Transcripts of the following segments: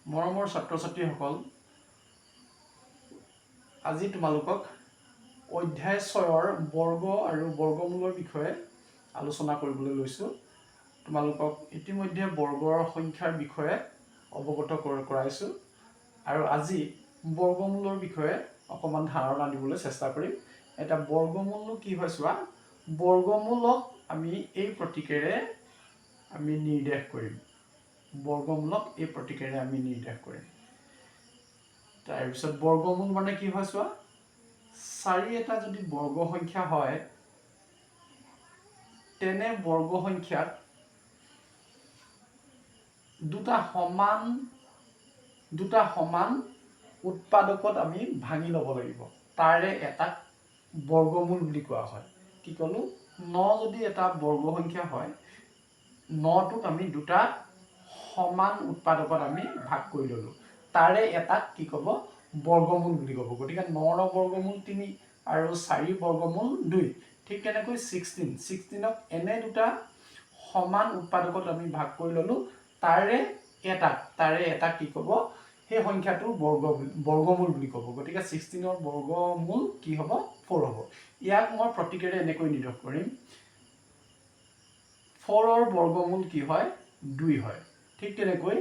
মৰমৰ ছাত্ৰ ছাত্ৰীসকল, আজি তোমালোকক অধ্যায় 6ৰ বৰ্গ আৰু বৰ্গমূলৰ বিষয়ে আলোচনা কৰিবলৈ লৈছোঁ। তোমালোকক ইতিমধ্যে বৰ্গৰ সংখ্যাৰ বিষয়ে অৱগত কৰাইছোঁ আৰু আজি বৰ্গমূলৰ বিষয়ে অকণমান ধাৰণা দিবলৈ চেষ্টা কৰিম। এটা বৰ্গমূলনো কি হয় চোৱা। বৰ্গমূলক আমি এই প্ৰতীকেৰে আমি নিৰ্দেশ কৰিম। বৰ্গমূলক এই প্ৰতীকেৰে আমি নিৰ্দেশ কৰিম। তাৰপিছত বৰ্গমূল মানে কি হয় চোৱা। 4 এটা যদি বৰ্গ সংখ্যা হয়, তেনে বৰ্গ সংখ্যাত দুটা সমান উৎপাদকত আমি ভাঙি ল'ব লাগিব। তাৰে এটা বৰ্গমূল বুলি কোৱা হয়। কি ক'লো? 9 যদি এটা বৰ্গ সংখ্যা হয়, 9টোক আমি দুটা সমান উৎপাদকত আমি ভাগ কৰি ল'লো। তাৰে এটাক কি ক'ব? বৰ্গমূল বুলি ক'ব। গতিকে 9ৰ বৰ্গমূল 3 আৰু 4 বৰ্গমূল 2। ঠিক তেনেকৈ 16ক এনে দুটা সমান উৎপাদকত আমি ভাগ কৰি ল'লো। তাৰে এটাক কি ক'ব? সেই সংখ্যাটোৰ বৰ্গমূল বুলি ক'ব। গতিকে 16ৰ বৰ্গমূল কি হ'ব? 4 হ'ব। ইয়াক মই প্ৰতীকেৰে এনেকৈ নিৰ্দেশ কৰিম। 4ৰ বৰ্গমূল কি হয়? 2 হয়। ঠিক তেনেকৈ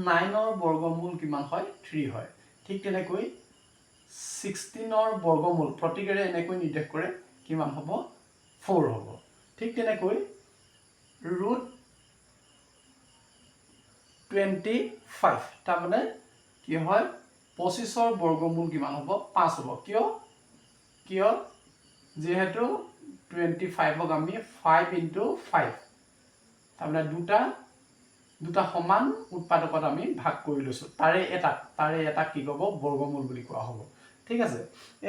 9ৰ বৰ্গমূল কিমান হয়? 3 হয়। ঠিক তেনেকৈ 16ৰ বৰ্গমূল প্ৰতীকেৰে এনেকৈ নিৰ্দেশ কৰে কিমান হ'ব? 4 হ'ব। ঠিক তেনেকৈ √25 তাৰমানে কি হয়? 25ৰ বৰ্গমূল কিমান হ'ব? 5 হ'ব। কিয়? যিহেতু 25ক আমি 5 × 5 তাৰমানে দুটা সমান উৎপাদকত আমি ভাগ কৰি লৈছোঁ। তাৰে এটাক কি ক'ব? বৰ্গমূল বুলি কোৱা হ'ব। ঠিক আছে।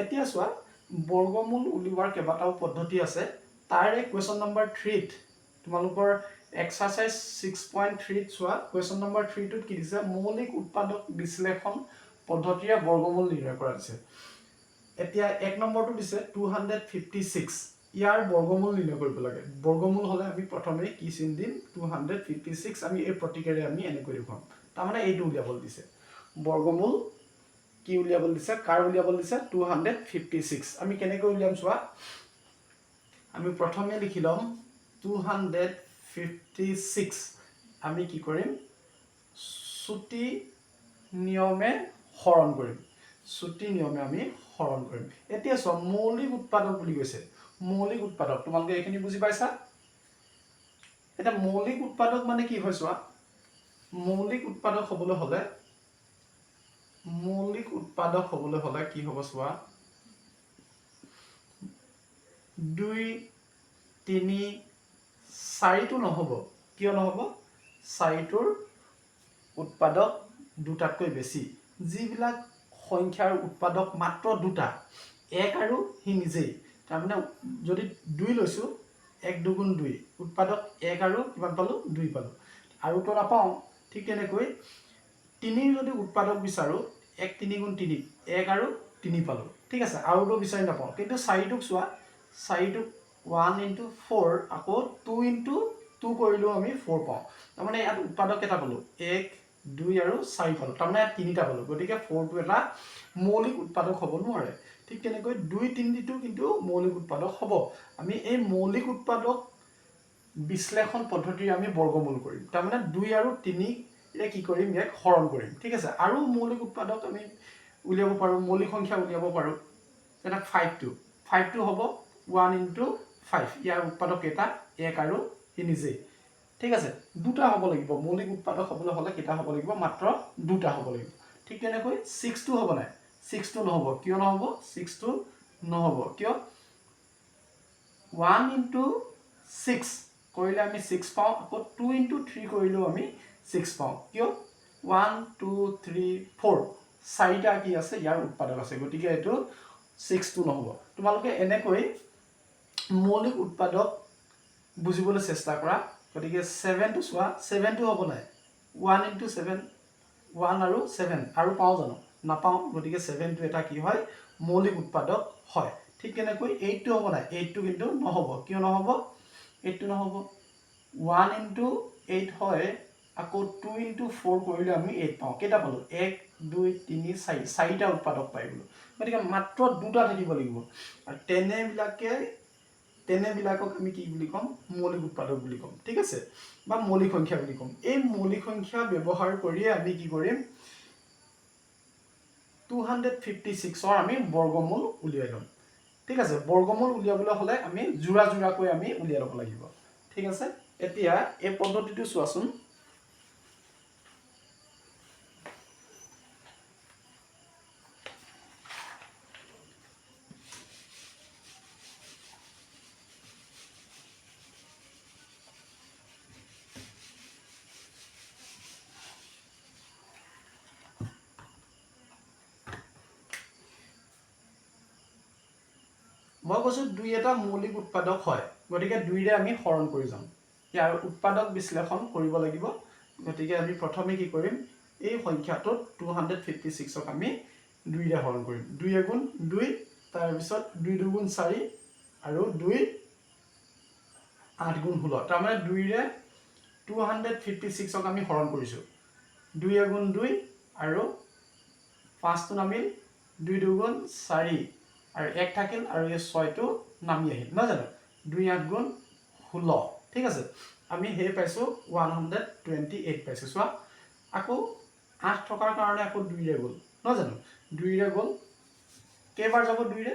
এতিয়া চোৱা, বৰ্গমূল উলিওৱাৰ কেইবাটাও পদ্ধতি আছে। তাৰে কুৱেশ্যন নম্বৰ 3ত তোমালোকৰ এক্সাৰচাইজ 6.3ত চোৱা। কুৱেশ্যন নম্বৰ 3টোত কি দিছে? মৌলিক উৎপাদক বিশ্লেষণ পদ্ধতিৰে বৰ্গমূল নিৰ্ণয় কৰা দিছে। এতিয়া 1 নম্বৰটো দিছে 256। ইয়াৰ বৰ্গমূল নিৰ্ণয় কৰিব লাগে। বৰ্গমূল হ'লে আমি প্ৰথমে কি চিন দিম? 256 আমি এই প্ৰতীকেৰে আমি এনেকৈ দেখুৱাম। তাৰমানে এইটো উলিয়াবলৈ দিছে। বৰ্গমূল কি উলিয়াবলৈ দিছে? কাৰ উলিয়াবলৈ দিছে? 256। আমি কেনেকৈ উলিয়াম চোৱা। আমি প্ৰথমে লিখি ল'ম 256। আমি কি কৰিম? চুটি নিয়মে হৰণ কৰিম। আমি হৰণ কৰিম। এতিয়া চোৱা, মৌলিক উৎপাদক বুলি কৈছে। মৌলিক উৎপাদক তোমালোকে এইখিনি বুজি পাইছা? এতিয়া মৌলিক উৎপাদক মানে কি হয় চোৱা। মৌলিক উৎপাদক হ'বলৈ হ'লে কি হ'ব চোৱা। 2, 3, 4টো নহ'ব। কিয় নহ'ব? 4টোৰ উৎপাদক দুটাতকৈ বেছি। যিবিলাক সংখ্যাৰ উৎপাদক মাত্ৰ দুটা, 1 আৰু সি নিজেই। তাৰমানে যদি 2 লৈছোঁ, 1 × 2 = 2। উৎপাদক 1 আৰু কিমান পালোঁ? 2 পালোঁ। আৰুতো নাপাওঁ। ঠিক তেনেকৈ 3ৰ যদি উৎপাদক বিচাৰোঁ, 1 × 3 = 3, 1 আৰু 3 পালোঁ। ঠিক আছে। আৰুতো বিচাৰি নাপাওঁ। কিন্তু 4টোক চোৱা। 4টোক 1 × 4 আকৌ 2 × 2 কৰিলেও আমি 4 পাওঁ। তাৰমানে ইয়াত উৎপাদক কেইটা পালোঁ? 1, 2 আৰু 4 পালোঁ। তাৰমানে ইয়াত 3টা পালোঁ। গতিকে 4টো এটা মৌলিক উৎপাদক হ'ব নোৱাৰে। ঠিক তেনেকৈ 2, 3টো কিন্তু মৌলিক উৎপাদক হ'ব। আমি এই মৌলিক উৎপাদক বিশ্লেষণ পদ্ধতিৰে আমি বৰ্গমূল কৰিম। তাৰমানে 2 আৰু 3ৰে কি কৰিম? ইয়াক হৰণ কৰিম। ঠিক আছে। আৰু মৌলিক উৎপাদক আমি উলিয়াব পাৰোঁ। মৌলিক সংখ্যা উলিয়াব পাৰোঁ। যেনে 5টো হ'ব 1 × 5। ইয়াৰ উৎপাদক কেইটা? 1 আৰু সি নিজেই। ঠিক আছে। দুটা হ'ব লাগিব। মৌলিক উৎপাদক হ'বলৈ হ'লে কেইটা হ'ব লাগিব? মাত্ৰ দুটা হ'ব লাগিব। ঠিক তেনেকৈ 6টো হ'ব নাই? 6টো নহ'ব। কিয় নহ'ব? 6টো নহ'ব। কিয়? 1 × 6 কৰিলে আমি 6 পাওঁ। আকৌ 2 × 3 কৰিলেও আমি 6 পাওঁ। কিয়? 1, 2, 3, 4 4টা কি আছে? ইয়াৰ উৎপাদক আছে। গতিকে এইটো 6টো নহ'ব। তোমালোকে এনেকৈ মৌলিক উৎপাদক বুজিবলৈ চেষ্টা কৰা। গতিকে 7টো চোৱা। 7টো হ'ব নাই? 1 × 7 1 আৰু 7 আৰু পাওঁ জানো? নাপাওঁ। গতিকে 7টো এটা কি হয়? মৌলিক উৎপাদক হয়। ঠিক তেনেকৈ 8টো হ'ব নাই? 8টো কিন্তু নহ'ব। কিয় নহ'ব? 8টো নহ'ব। 1 × 8 হয় আকৌ 2 × 4 কৰিলে আমি 8 পাওঁ কেইটা পালো 1 2 3 4 চাৰিটা উৎপাদক পাই গলো গতিকে মাত্ৰ দুটা থাকিব লাগিব আৰু তেনেবিলাকক আমি কি বুলি ক'ম মৌলিক উৎপাদক বুলি ক'ম ঠিক আছে বা মৌলিক সংখ্যা বুলি ক'ম এই মৌলিক সংখ্যা ব্যৱহাৰ কৰি আমি কি কৰিম 256 আমি বৰ্গমূল উলিয়াই ল'ম ঠিক আছে বৰ্গমূল উলিয়াবলৈ হলে আমি জোৰাকৈ আমি উলিয়াই ল'ব লাগিব ঠিক আছে এতিয়া এই পদ্ধতিটো চোৱাচোন মই কৈছো 2 এটা মৌলিক উৎপাদক হয় গতিকে 2 ৰে আমি হৰণ কৰি যাম ইয়াৰ উৎপাদক বিশ্লেষণ কৰিব লাগিব গতিকে আমি প্ৰথমে কি কৰিম এই সংখ্যাটোত 256ক আমি 2 ৰে হৰণ কৰিম 2 × 2 তাৰ পিছত 2 × 2 4 আৰু 2 8 × 16 তাৰ মানে 2 ৰে 256ক আমি হৰণ কৰিছো 2 × 2 আৰু 5 টো নামিল 2 × 2 4 আৰু 1 থাকিল আৰু এই 6 টো নামি আহিল নহয় জানো 2 8 × 16 ঠিক আছে আমি হে পাইছো 128 পাইছো চোৱা আকৌ 8 থকাৰ কাৰণে আকৌ 2 ৰে গ'ল নহয় জানো 2 ৰে গ'ল কেইবাৰ যাব 2 ৰে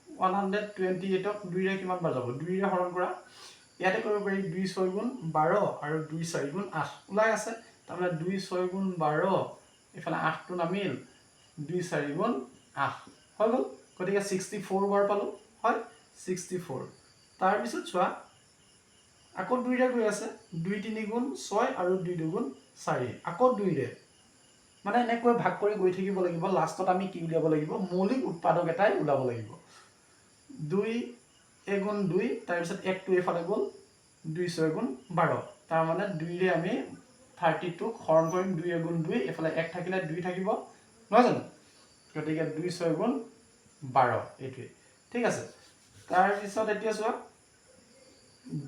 128ক 2 ৰে কিমান বাৰ যাব 2 ৰে হৰণ কৰা ইয়াতে কৰিব পাৰি 2 6 × 12 আৰু 2 4 × 8 ওলাই আছে তাৰমানে 2 6 × 12 এফালে 8 টো নামিল 2 4 × 8 হৈ গ'ল গতিকে 64 বাৰ পালো হয় 64 তাৰ পিছত চোৱা আকৌ 2 ৰে গৈ আছে 2 3 × 6 আৰু 2 2 × 4 আকৌ 2 ৰে মানে এনেকৈ ভাগ কৰি গৈ থাকিব লাগিব লাষ্টত আমি কি উলিয়াব লাগিব মৌলিক উৎপাদক এটাই ওলাব লাগিব 2 × 2 তাৰ পিছত 1 টো এফালে গ'ল 2 6 × 12 তাৰ মানে 2 ৰে আমি 32 ক হৰণ কৰিম 2 × 2 এফালে 1 থাকিলে 2 থাকিব নহয় জানো গতিকে 2 6 × 12 এইটোৱে ঠিক আছে তাৰ পিছত এতিয়া চোৱা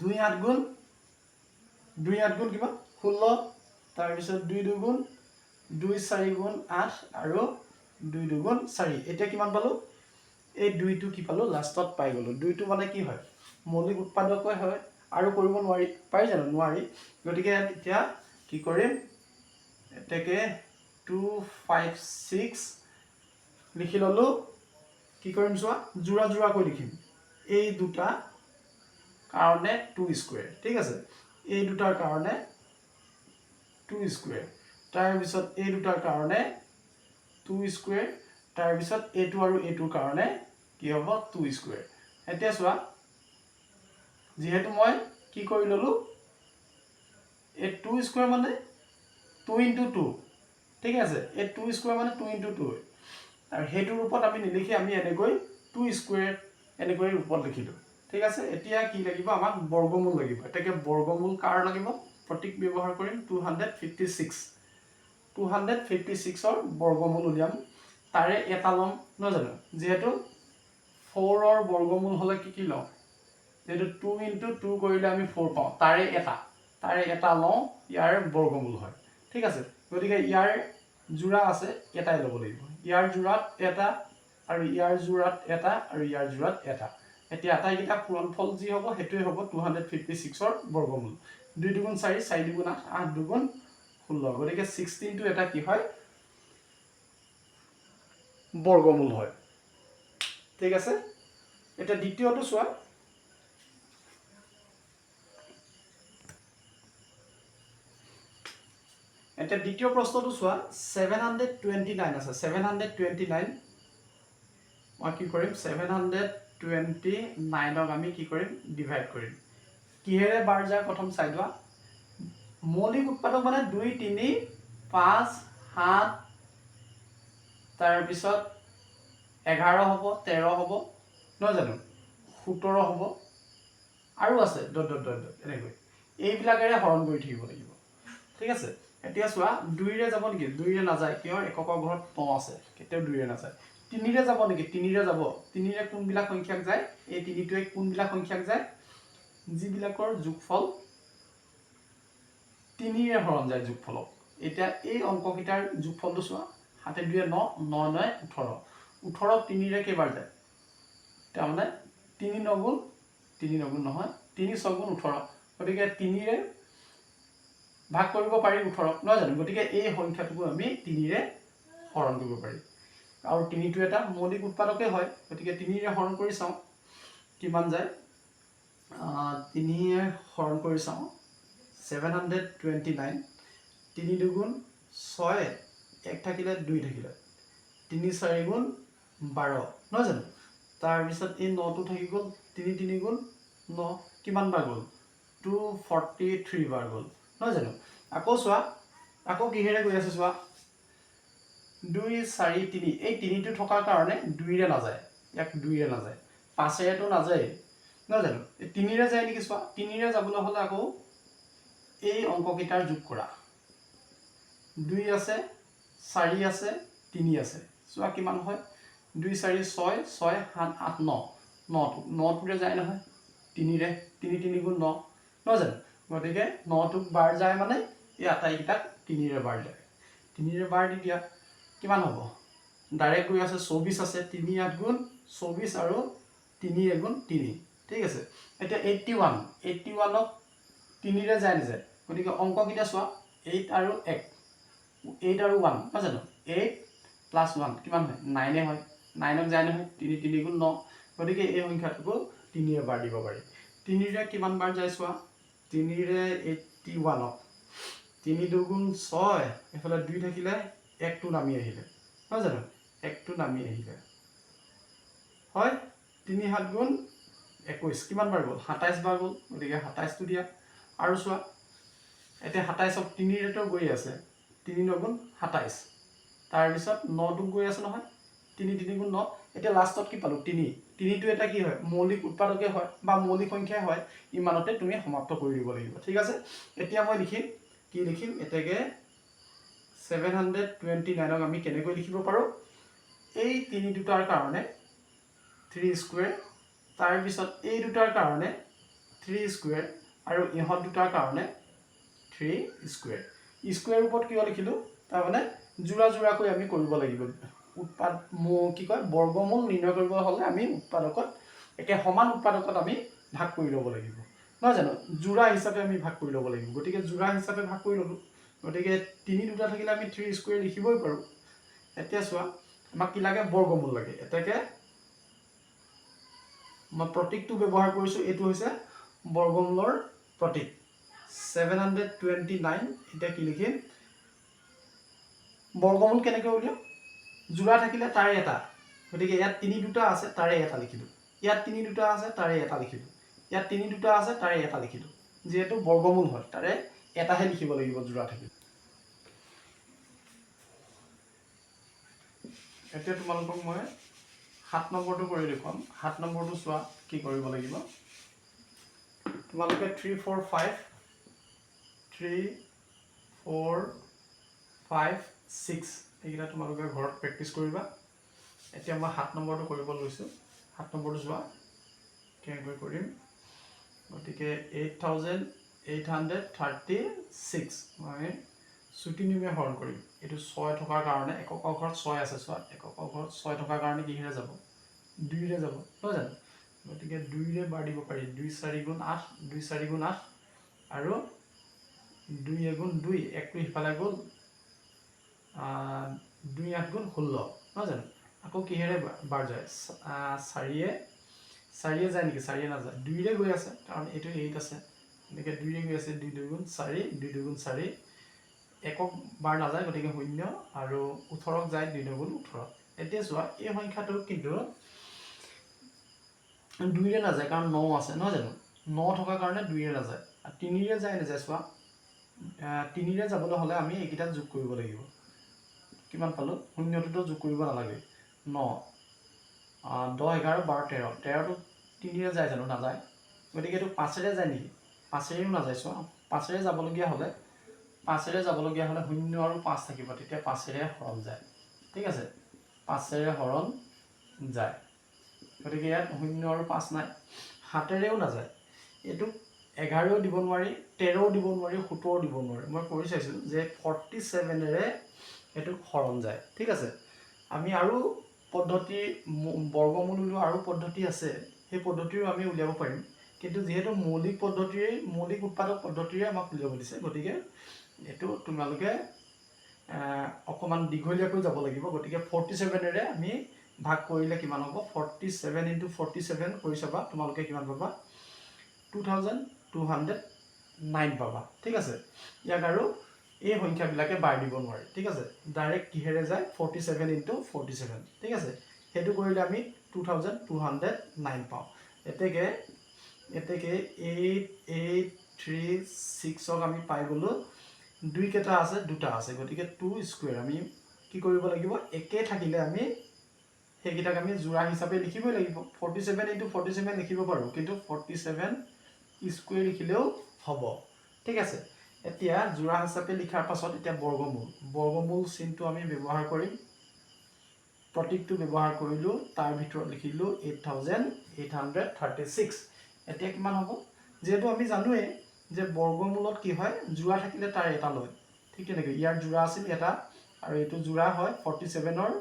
2 8 × কিমান 16 তাৰ পিছত 2 2 × 2 4 × 8 আৰু 2 2 × 4 এতিয়া কিমান পালো এই 2 টো কি পালো লাষ্টত পাই গলো 2 টো মানে কি হয় মৌলিক উৎপাদকই হয় আৰু কৰিব নোৱাৰি পাই জানো নোৱাৰি গতিকে এতিয়া কি কৰিম এতেকে 256 লিখি ললো কি কৰিম চোৱা জোৰাকৈ লিখিম এই দুটা কাৰণে 2 স্কয়াৰ ঠিক আছে এই দুটাৰ কাৰণে 2 স্কয়াৰ তাৰ পিছত এই দুটাৰ কাৰণে 2 স্কয়াৰ তাৰ পিছত এইটো আৰু এইটোৰ কাৰণে কি হ'ব 2 স্কয়াৰ এতিয়া চোৱা যেহেতু মই কি কৰি ললো এই 2 স্কয়াৰ মানে 2 × 2 ঠিক আছে এই 2 স্কয়াৰ মানে 2 × 2 আৰু হেতু ৰূপত আমি নিলিখি আমি এনেকৈ 2 স্কয়াৰ এনেকৈ ৰূপত লিখিলো ঠিক আছে এতিয়া কি লাগিব আমাক বৰ্গমূল লাগিব এটাকে বৰ্গমূল কাৰ লাগিব প্ৰতীক ব্যৱহাৰ কৰিম 256 256ৰ বৰ্গমূল উলিয়াম তাৰে এটা লম নহয় জানো যেহেতু 4ৰ বৰ্গমূল হলে কি লওঁ যেহেতু 2 × 2 কৰিলে আমি 4 পাওঁ তাৰে এটা লওঁ ইয়াৰ বৰ্গমূল হয় ঠিক আছে গতিকে ইয়াৰ জোৰা আছে এটাই ল'ব লাগিব ইয়াৰ জোৰাত এটা আৰু ইয়াৰ জোৰাত এটা আৰু ইয়াৰ জোৰাত এটা এতিয়া আটাইকেইটা পূৰণফল যি হ'ব হেতুৱে হ'ব 256ৰ বৰ্গমূল 2 2 × 4 4 2 × 8 8 2 × 16 গতিকে 16 টো এটা কি হয় বৰ্গমূল হয় ঠিক আছে এটা দ্বিতীয়টো চোৱা এটা দ্বিতীয় প্ৰশ্নটো চোৱা 729 আছে 729 মই কি কৰিম 729ক আমি কি কৰিম ডিভাইড কৰিম কিহেৰে বাৰ যায় প্ৰথম চাই লোৱা মৌলিক উৎপাদক মানে 2 3 5 7 তাৰ পিছত 11 হ'ব 13 হ'ব নহয় জানো 17 হ'ব আৰু আছে এনেকৈ এইবিলাকেৰে হৰণ কৰি থাকিব লাগিব ঠিক আছে এতিয়া চোৱা 2 ৰে যাব নেকি 2 ৰে নাযায় কিয় এককৰ ঘৰত 9 আছে কেতিয়াও 2 ৰে নাযায় 3 ৰে যাব নেকি 3 ৰে যাব 3 ৰে কোনবিলাক সংখ্যাক যায় এই 3 টোৱে কোনবিলাক সংখ্যাক যায় যিবিলাকৰ যোগফল 3 তিনিৰে হৰণ যায় যোগফলক এতিয়া এই অংককেইটাৰ যোগফলটো চোৱা 7 2 9 9 9 18 18 তিনিৰে কেইবাৰ যায় তাৰমানে 3 9 গুণ নহয় 3 6 গুণ 18 গতিকে তিনিৰে ভাগ কৰিব পাৰি 18 নহয় জানো গতিকে এই সংখ্যাটোক আমি তিনিৰে হৰণ কৰিব পাৰি আৰু তিনিটো এটা মৌলিক উৎপাদকে হয় গতিকে তিনিৰে হৰণ কৰি চাওঁ কিমান যায় তিনিৰে হৰণ কৰি চাওঁ 729 3 2 6 1 থাকিলে 2 থাকিলে 3 4 গুণ 12 নহয় জানো তাৰপিছত এই 9টো থাকি গ'ল 3 3 গুণ 9 কিমান বাৰ গ'ল 243 বাৰ গ'ল নহয় জানো আকৌ চোৱা আকৌ কিহেৰে গৈ আছে চোৱা 2 4 3 এই তিনিটো থকাৰ কাৰণে 2ৰে নাযায় ইয়াক 2ৰে নাযায় 5ৰেতো নাযায় নহয় জানো এই 3ৰে যায় নেকি চোৱা 3ৰে যাবলৈ হ'লে আকৌ এই অংককেইটাৰ যোগ কৰা 2 আছে 4 আছে 3 আছে চোৱা কিমান হয় 2 4 6 6 7 8 9 9টোৰে যায় নহয় 3ৰে 3 3 গুণ 9 নহয় জানো গতিকে 9টোক বাৰ যায় মানে এই আটাইকেইটাক 3ৰে বাৰ যায় 3ৰে বাৰ দি দিয়া কিমান হ'ব ডাইৰেক্ট গৈ আছে 24 আছে 3 8 গুণ 24 আৰু 3 গুণ 3 ঠিক আছে এতিয়া 81 81ক 3ৰে যায় নাযায় গতিকে অংককেইটা চোৱা 8 আৰু 1 8 আৰু 1 নহয় জানো 8 প্লাছ 1 কিমান হয় 9 হয় 9ক যায় নহয় 3 3 গুণ 9 গতিকে এই সংখ্যাটোকো 3ৰে বাৰ দিব পাৰি 3ৰে কিমান বাৰ যায় চোৱা 3ৰে 81ক 3 2 গুণ 6 এফালে 2 থাকিলে 1টো নামি আহিলে নহয় জানো 1টো নামি আহিলে হয় 3 7 গুণ 21 কিমান বাৰ গ'ল 27 বাৰ গ'ল গতিকে 27টো দিয়া আৰু চোৱা এতিয়া 27ক 3ৰেতো গৈ আছে 3 9 গুণ 27 তাৰপিছত 9টো গৈ আছে নহয় 3 3 গুণ 9 এতিয়া লাষ্টত কি পালো 3 3টো এটা কি হয় মৌলিক উৎপাদকে হয় বা মৌলিক সংখ্যাই হয় ইমানতে তুমি সমাপ্ত কৰি দিব লাগিব ঠিক আছে এতিয়া মই লিখিম কি লিখিম এতেকে 729ক আমি কেনেকৈ লিখিব পাৰো এই তিনি দুটাৰ কাৰণে 3 স্কয়াৰ তাৰপিছত এই দুটাৰ কাৰণে 3 স্কয়াৰ আৰু ইহত দুটাৰ কাৰণে 3 স্কয়াৰ স্কয়াৰ ওপৰত কিয় লিখিলো তাৰমানে জোৰা জোৰাকৈ আমি কৰিব লাগিব উৎপাদ কি কয় বৰ্গমূল নিৰ্ণয় কৰিব হলে আমি উৎপাদকত একে সমান উৎপাদকত আমি ভাগ কৰি ল'ব লাগিব নহয় জানো জোৰা হিচাপে আমি ভাগ কৰি ল'ব লাগিব গতিকে জোৰা হিচাপে ভাগ কৰি ললো গতিকে 3 দুটা থাকিলে আমি 3 স্কয়াৰ লিখিবই পাৰো এতিয়া চোৱা আমাক কি লাগে বৰ্গমূল লাগে এটাকে মই প্ৰতীকটো ব্যৱহাৰ কৰিছো এটো হৈছে বৰ্গমূলৰ প্ৰতীক 729 এটা কি লিখিম বৰ্গমূল কেনেকৈ উলিয়াম জোৰা থাকিলে তাৰে এটা গতিকে ইয়াত 3 দুটা আছে তাৰে এটা লিখিলো ইয়াত 3 দুটা আছে তাৰে এটা লিখিলো ইয়াত 3 দুটা আছে তাৰে এটা লিখিলো যেহেতু বৰ্গমূল হয় তাৰে এটাহে লিখিব লাগিব জোৰা থাকিলে এতিয়া তোমালোকক মই 7 নম্বৰটো কৰি দেখুৱাম 7 নম্বৰটো চোৱা কি কৰিব লাগিব তোমালোকে 3 4 5 3 4 5 6 এইকেইটা তোমালোকে ঘৰত প্ৰেক্টিছ কৰিবা এতিয়া মই 7 নম্বৰটো কৰিব লৈছো 7 নম্বৰটো চোৱা কেনেকৈ কৰিম গতিকে 8836 মই চুটিনিমে হৰণ কৰিম এটো 6 থকাৰ কাৰণে একক ঘৰত 6 আছে চোৱা একক ঘৰত 6 থকাৰ কাৰণে কিহেৰে যাব 2 ৰে যাব নহয় জানো গতিকে 2 ৰে বাৰ দিব পাৰি 2 4 গুণ 8 2 4 গুণ 8 আৰু 2 গুণ 2 একটো ইফালে গ'ল 2 8 গুণ 16 নহয় জানো আকৌ কিহেৰে বাৰ যায় 4 যায় নেকি 4 নাযায় 2 ৰে গৈ আছে কাৰণ এটো 8 আছে গতিকে 2 ৰে গৈ আছে 2 2 গুণ 4 2 2 গুণ 4 একক বাৰ নাযায় গতিকে 0 আৰু 18ক যায় 2 2 গুণ 18 এতিয়া চোৱা এই সংখ্যাটো কিন্তু 2 ৰে নাযায় কাৰণ 9 আছে নহয় জানো 9 থকাৰ কাৰণে 2 ৰে নাযায় আৰু 3 ৰে যায় নাযায় চোৱা 3 ৰে যাবলৈ হলে আমি এইকেইটা যোগ কৰিব লাগিব কিমান পালো 0টো যোগ কৰিব নালাগে 9 10 11 12 13 13টো 3 ৰে যায় জানো নাযায় গতিকে এটো 5 ৰে যায় নেকি 5 ৰেও নাযায় চোৱা 5 ৰে যাবলগীয়া হলে 5 ৰে যাবলগীয়া হলে 0 আৰু 5 থাকিব তেতিয়া 5 ৰে হৰণ যায় ঠিক আছে 5 ৰে হৰণ যায় গতিকে ইয়াত 0 আৰু 5 নাই 7 ৰেও নাযায় এটো 11 দিব নোৱাৰি, 13 দিব নোৱাৰি, 17 দিব নোৱাৰি। মই কৰি চাইছোঁ যে 47ৰে এইটো হৰণ যায়। ঠিক আছে, আমি আৰু পদ্ধতি বৰ্গমূল উলিওৱা আৰু পদ্ধতি আছে, সেই পদ্ধতিৰো আমি উলিয়াব পাৰিম। কিন্তু যিহেতু মৌলিক উৎপাদক পদ্ধতিৰে আমাক উলিয়াব দিছে, গতিকে এইটো তোমালোকে অকণমান দীঘলীয়াকৈ যাব লাগিব। গতিকে 47ৰে আমি ভাগ কৰিলে কিমান হ'ব? 47 × 47 কৰি চাবা, তোমালোকে কিমান পাবা? 2209 পাবা। ঠিক আছে, ইয়াক আৰু এই সংখ্যাবিলাকে বাৰ দিব নোৱাৰি। ঠিক আছে, ডাইৰেক্ট কিহেৰে যায়? 47 × 47। ঠিক আছে, সেইটো কৰিলে আমি 2209 পাওঁ। এতেকে 8836ক আমি পাই গ'লোঁ। দুই কেইটা আছে? দুটা আছে। গতিকে 2 স্কুৱেৰ আমি কি কৰিব লাগিব? একে থাকিলে আমি সেইকেইটাক আমি যোৰা হিচাপে লিখিবই লাগিব। 47 × 47 লিখিব পাৰোঁ, কিন্তু 47 স্কুৱেৰ লিখিলেও হ'ব। ঠিক আছে, এতিয়া যোৰা হিচাপে লিখাৰ পাছত এতিয়া বৰ্গমূল চিনটো আমি ব্যৱহাৰ কৰিম। প্ৰতীকটো ব্যৱহাৰ কৰিলোঁ, তাৰ ভিতৰত লিখিলোঁ 8836। এতিয়া কিমান হ'ব? যিহেতু আমি জানোৱেই যে বৰ্গমূলত কি হয়? যোৰা থাকিলে তাৰ এটা লয়। ঠিক তেনেকৈ ইয়াৰ যোৰা আছিল এটা, আৰু এইটো যোৰা হয়। 47ৰ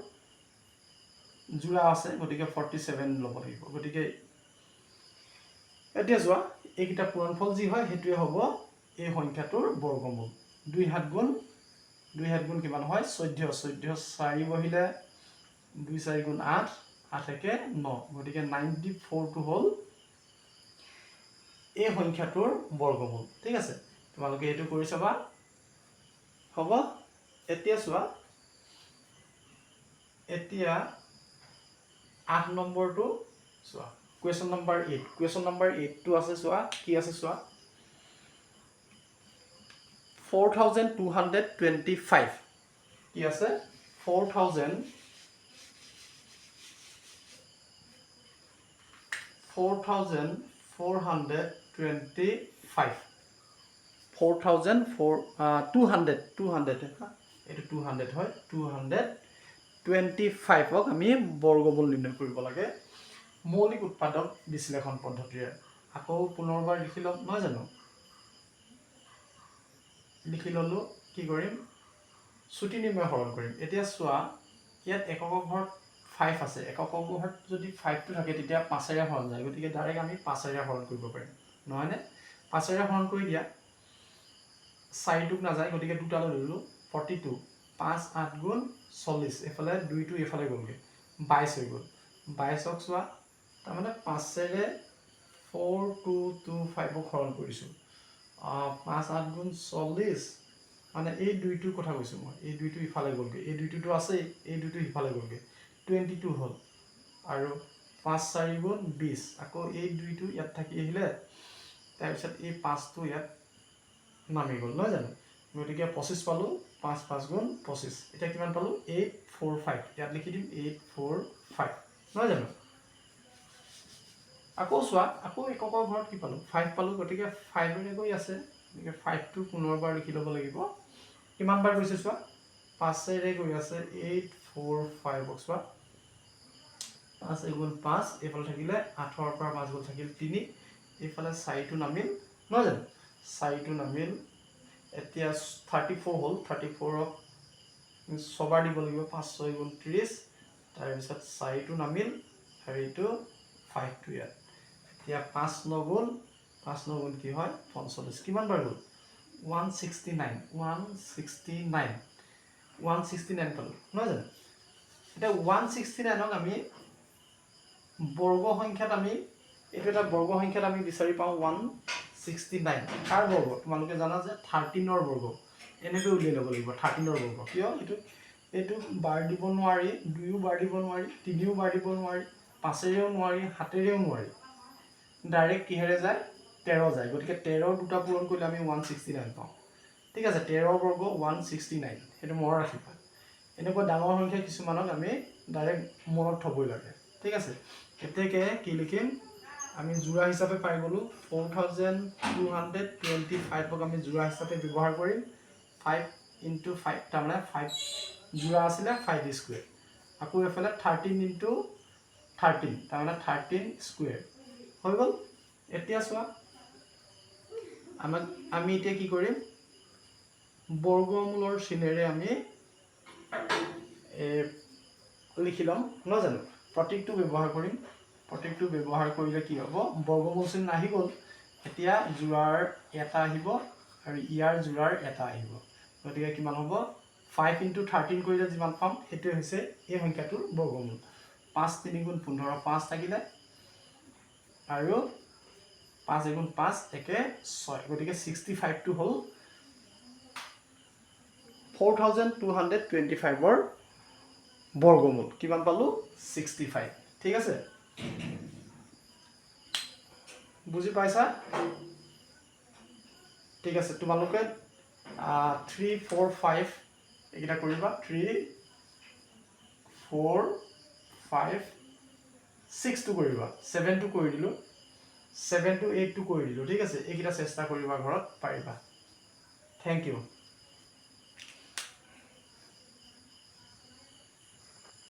যোৰা আছে, গতিকে 47 ল'ব লাগিব। গতিকে এতিয়া যোৱা, এইকেইটা পূৰণফল যি হয় সেইটোৱে হ'ব এই সংখ্যাটোৰ বৰ্গমূল। 2 × 7 = কিমান হয়? 14। 14 4 বহিলে 2 × 4 = 8, 8 × 1 = 9। গতিকে 94টো হ'ল এই সংখ্যাটোৰ বৰ্গমূল। ঠিক আছে, তোমালোকে এইটো কৰি চাবা, হ'ব। এতিয়া চোৱা, এতিয়া 8 নম্বৰটো চোৱা, কুৱেশ্যন নম্বৰ 8। কুৱেশ্যন নম্বৰ 8টো আছে, চোৱা কি আছে চোৱা। 4225 কি আছে? 4425 200 এইটো 200 হয়। 225ক আমি বৰ্গমূল নিৰ্ণয় কৰিব লাগে মৌলিক উৎপাদক বিশ্লেষণ পদ্ধতিৰে। আকৌ পুনৰবাৰ লিখি ল'ম, নহয় জানো? লিখি ল'লোঁ, কি কৰিম? চুটি নিৰ্ণয় হৰণ কৰিম। এতিয়া চোৱা, ইয়াত এককৰ ঘৰত 5 আছে। এককৰ ঘৰত যদি 5টো থাকে, তেতিয়া 5ৰে হৰণ যায়। গতিকে ডাইৰেক্ট আমি 5ৰে হৰণ কৰিব পাৰিম, নহয়নে? 5ৰে হৰণ কৰি দিয়া, 4টোক নাযায়, গতিকে 2টালৈ ধৰিলোঁ। 42 5 8 × 40, এইফালে 2টো এইফালে গ'লগৈ, 22 হৈ গ'ল। 22ক চোৱা, তাৰমানে 5ৰে 4225ক হৰণ কৰিছোঁ। 5 8 × 40, মানে এই 2টোৰ কথা কৈছোঁ মই। এই 2টো ইফালে গ'লগৈ, এই 2টোতো আছেই, এই 2টো সিফালে গ'লগৈ, 22 হ'ল। আৰু 5 4 × 20, আকৌ এই 2টো ইয়াত থাকি আহিলে, তাৰপিছত এই 5টো ইয়াত নামি গ'ল, নহয় জানো? গতিকে 25 পালোঁ। 5 5 × 25, এতিয়া কিমান পালোঁ? 845। ইয়াত লিখি দিম 845, নহয় জানো? আকৌ চোৱা, আকৌ এককৰ ঘৰত কি পালোঁ? 5 পালোঁ, গতিকে 5ৰে গৈ আছে, গতিকে 5টো পুনৰবাৰ লিখি ল'ব লাগিব। কিমান বাৰ গৈছে চোৱা? 5ৰে গৈ আছে 845ক চোৱা। 5 × 5, এইফালে থাকিলে 8ৰ পৰা 5 গ'ল, থাকিল 3, এইফালে 4টো নামিল, নহয় জানো? 4টো নামিল। এতিয়া 34 হ'ল। 34ক 6 বাৰ দিব লাগিব, 5 6 × 30, তাৰপিছত 4টো নামিল, আৰু এইটো 5টো ইয়াত। এতিয়া 5 9 গ'ল, 5 9 গ'ল কি হয়? 45। কিমান বাৰ গ'ল? 169 পালোঁ, নহয় জানো? এতিয়া 169ক আমি বৰ্গ সংখ্যাত এইটো এটা বৰ্গ সংখ্যাত আমি বিচাৰি পাওঁ 169। কাৰ বৰ্গ? তোমালোকে জানা যে 13ৰ বৰ্গ। এনেকৈ উলিয়াই ল'ব লাগিব 13ৰ বৰ্গ। কিয়? এইটো বাৰ দিব নোৱাৰি, 2ও বাৰ দিব নোৱাৰি, 3ও বাৰ দিব নোৱাৰি, 5ৰেও নোৱাৰি, 7ৰেও নোৱাৰি। ডাইৰেক্ট কিহেৰে যায়? 13 যায়। গতিকে 13ৰ দুটা পূৰণ কৰিলে আমি 169 পাওঁ। ঠিক আছে, 13ৰ বৰ্গ 169, সেইটো মনত ৰাখিবা। এনেকুৱা ডাঙৰ সংখ্যা কিছুমানক আমি ডাইৰেক্ট মনত থ'বই লাগে। ঠিক আছে, এতেকে কি লিখিম? আমি যোৰা হিচাপে পাই গ'লোঁ 4225ক আমি যোৰা হিচাপে ব্যৱহাৰ কৰিম। 5 × 5, তাৰমানে 5 যোৰা আছিলে, 5 স্কুৱেৰ। আকৌ এইফালে 13 × 13, তাৰমানে 13 স্কুৱেৰ হৈ গ'ল। এতিয়া চোৱা, আমি এতিয়া কি কৰিম বৰ্গমূলৰ চিনেৰে আমি লিখি ল'ম নহয় জানো প্ৰতীকটো ব্যৱহাৰ কৰিম প্ৰতীকটো ব্যৱহাৰ কৰিলে কি হ'ব বৰ্গমূল চিন আহি গ'ল এতিয়া জোৰাৰ এটা আহিব আৰু ইয়াৰ জোৰাৰ এটা আহিব গতিকে কিমান হ'ব 5 × 13 কৰিলে যিমান পাম সেইটোৱে হৈছে এই সংখ্যাটোৰ বৰ্গমূল 5 × 3 × 15 5 থাকিলে আৰু 5 × 5 একে 6 গতিকে 65 টো হ'ল 4225 ৰ বৰ্গমূল কিমান পালো 65 ঠিক আছে বুজি পাইছা ঠিক আছে তোমালোকে 3 4 5 এইটা কৰিবা 3 4 5 6 টো কৰিবা 7 টো কৰি দিলো 7 to 8 টো কৰি দিলো ঠিক আছে এইকিটা চেষ্টা কৰিবা ঘৰত পাৰিবা থ্যাংক ইউ